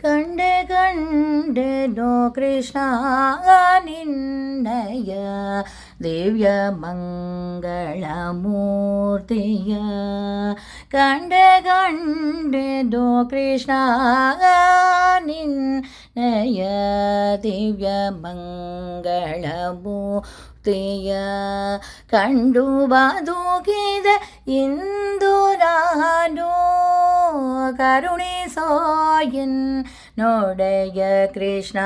ಕಂಡೆ ಕಂಡೆನೋ ಕೃಷ್ಣ ನಿನ್ನಯ ದಿವ್ಯ ಮಂಗಳ ಮೂರ್ತಿಯ ಕಂಡೆ ಕಂಡೆನೋ ಕೃಷ್ಣ ನಿನ್ನಯ ದಿವ್ಯ ಮಂಗಳ ಮೂರ್ತಿಯ ಕಂಡು ಬದುಕಿದೆ ಇಂದು ನಾನು ಕರುಣಿಸೋ ನೋಡೆಯ ಕೃಷ್ಣ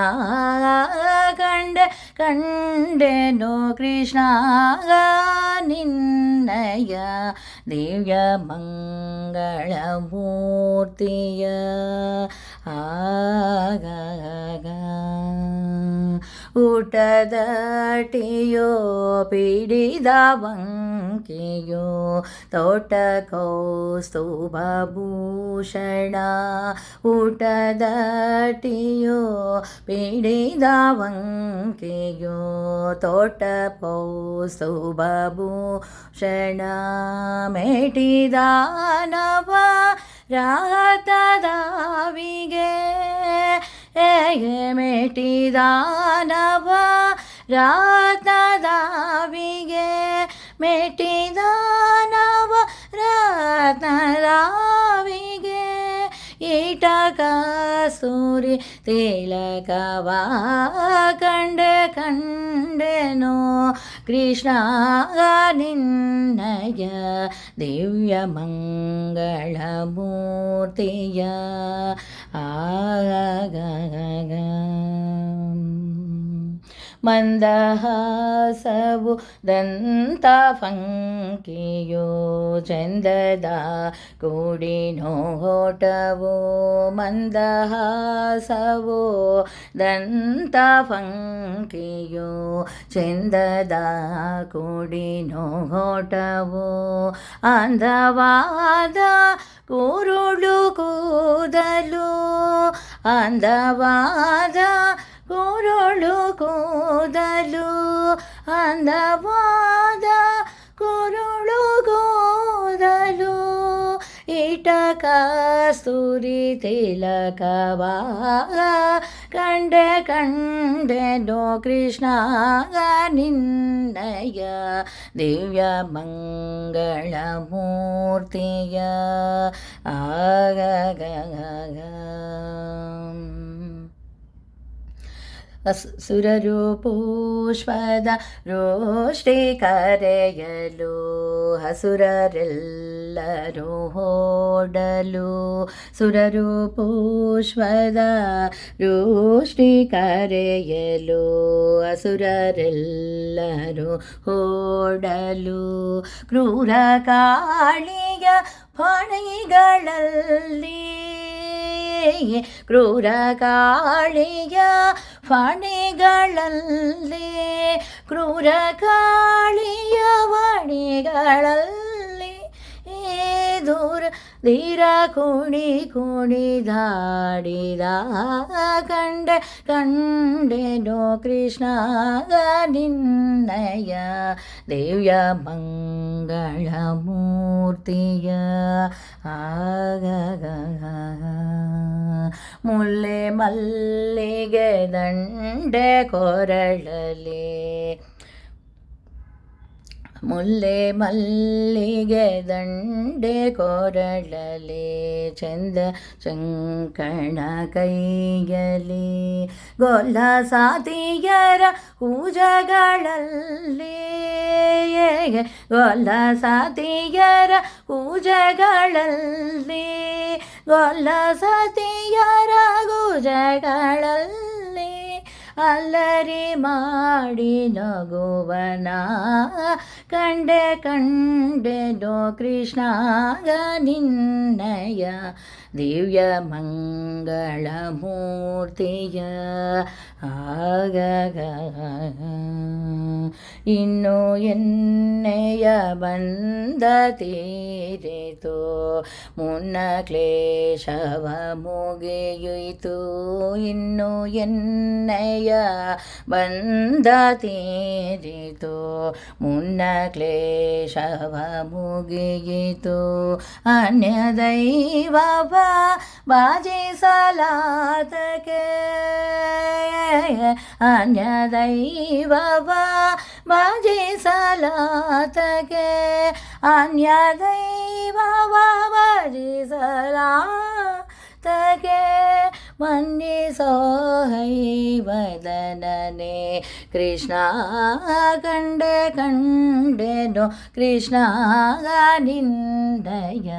ಕಂಡೆನೋ ಕೃಷ್ಣ ನಿನ್ನಯ ದಿವ್ಯ ಮಂಗಳ ಮೂರ್ತಿಯ ಆಗ ಊಟದಟಿಯೋ ಪಿಡಿದ ವಂಕೆಯೋ ತೋಟ ಕೌಸ್ತುಭಭೂಷಣ ಊಟದಟಿಯೋ ಪಿಡಿದ ವಂಕೆಯೋ ತೋಟ ಕೌಸ್ತುಭಭೂಷಣ ಮೇಟಿದ ನವ ರಾತದಾವಿಗೆ ಮೆಟ್ಟಿದಾನವ ರಾತದಾವಿಗೆ ಮೆಟ್ಟಿದಾನವ ರಾತದಾವಿಗೆ ಈಟಕ ಸೂರಿ ತಿಲಕವ ಕಂಡೆನೋ ಕೃಷ್ಣ ನಿನ್ನಯ ದಿವ್ಯ ಮಂಗಳ ಮೂರ್ತಿಯ ಆಗ ಮಂದಹಾಸವು ದಂತ ಫಂಕಿಯೋ ಚಂದದ ಕೂಡಿ ನೋಟವೋ ಮಂದಹಾಸವೋ ದಂತ ಫಂಕಿಯೋ ಚಂದದ ಕೂಡಿ ನೋಟವೋ ಅಂದವಾದ ಕುರುಳು ಕೂದಲು ಅಂದವಾದ ಕುರುಳು ಕೂದಲು ಅಂದವಾದ ಕುರುಳು ಕೂದಲು ಇಟಕ ಸ್ತುರಿ ತಿಲಕವ ಕಂಡೆನೋ ಕೃಷ್ಣ ನಿನ್ನಯ ದಿವ್ಯ ಮಂಗಳ ಮೂರ್ತಿಯ ಆಗ ಸುರರು ಪುಷ್ಪದ ರೋಷ್ಟಿ ಕರೆಯಲು ಹಸುರರೆಲ್ಲರೂ ಓಡಲು ಸುರರು ಪುಷ್ಪದ ರೋಷ್ಟಿ ಕರೆಯಲು ಹಸುರರೆಲ್ಲರೂ ಓಡಲು ಕ್ರೂರ ಕಾಳಿಯ ಫಣಿಗಳಲ್ಲಿ ಕ್ರೂರ ಕಾಳಿಯ ಫಣಿಗಳಲ್ಲಿ ಕ್ರೂರ ಕಾಳಿಯ ಫಣಿಗಳಲ್ಲಿ ದೂರ ಧೀರ ಕುಣಿದಾಡಿದ ಕಂಡೆನೋ ಕೃಷ್ಣ ನಿನ್ನಯ ದಿವ್ಯ ಮಂಗಳ ಮೂರ್ತಿಯ ಆಗ ಮುಲ್ಲೆ ಮಲ್ಲಿಗೆ ದಂಡೆ ಕೊರಳಲಿ ಮುಲ್ಲೆ ಮಲ್ಲಿಗೆ ದಂಡೆ ಕೊರಳಲಿ ಚಂದ ಚಂಕಣ ಕೈಯಲಿ ಗೊಲ್ಲ ಸಾತಿಯರ ಕೂಜಗಳಲ್ಲಿ ಗೊಲ್ಲ ಸಾತಿಯರ ಕೂಜಗಳಲ್ಲಿ ಗೊಲ್ಲ ಸಾತಿಯರ ಕೂಜಗಳಲ್ಲಿ ಅಲ್ಲರಿ ಮಾಡಿ ನಗುವನ ಕಂಡೆನೋ ಕೃಷ್ಣ ನಿನ್ನಯ ದಿವ್ಯ ಮಂಗಳ ಮೂರ್ತಿಯ ಆಗ ಇನ್ನು ಎನ್ನೆಯ ಬಂದ ತೀರಿತು, ಮುನ್ನ ಕ್ಲೇಶವ ಮುಗಿಯಿತು. ಇನ್ನು ಎನ್ನೆಯ ಬಂದ ತೀರಿತು, ಮುನ್ನ ಕ್ಲೇಶವ ಮುಗಿಯಿತು. ಅನ್ಯ ದೈವವ ಬಾಜಿಸಲಾತಕೆ, ಅನ್ಯ ದೈವವ ಬಾಜಿಸಲಾತಕೆ, ಅನ್ಯ ದೈವವ ಬಾಜಿಸಲಾತಕೆ. ಮನ್ನಿಸೋ ಹೈವದನನೆ ಕೃಷ್ಣ, ಕಂಡೆ ಕಂಡೆನು ಕೃಷ್ಣ ನಿಂದಯ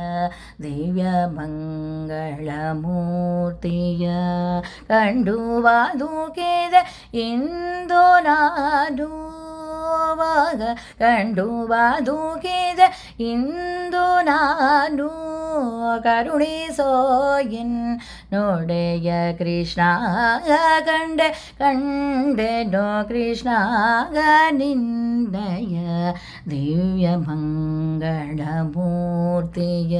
ದಿವ್ಯ ಮಂಗಳ ಮೂರ್ತಿಯ. ಕಂಡು ಬದುಕಿದೆ ಇಂದು ನಾನು, ಕಂಡು ಬದುಕಿದೆ ಇಂದು ನಾನು. ಕರುಣಿಸೋ ಎನ್ನೊಡೆಯ ಕೃಷ್ಣ, ಕಂಡೆ ಕಂಡೆನೋ ಕೃಷ್ಣ ನಿನ್ನಯ ದಿವ್ಯ ಮಂಗಳ ಮೂರ್ತಿಯ.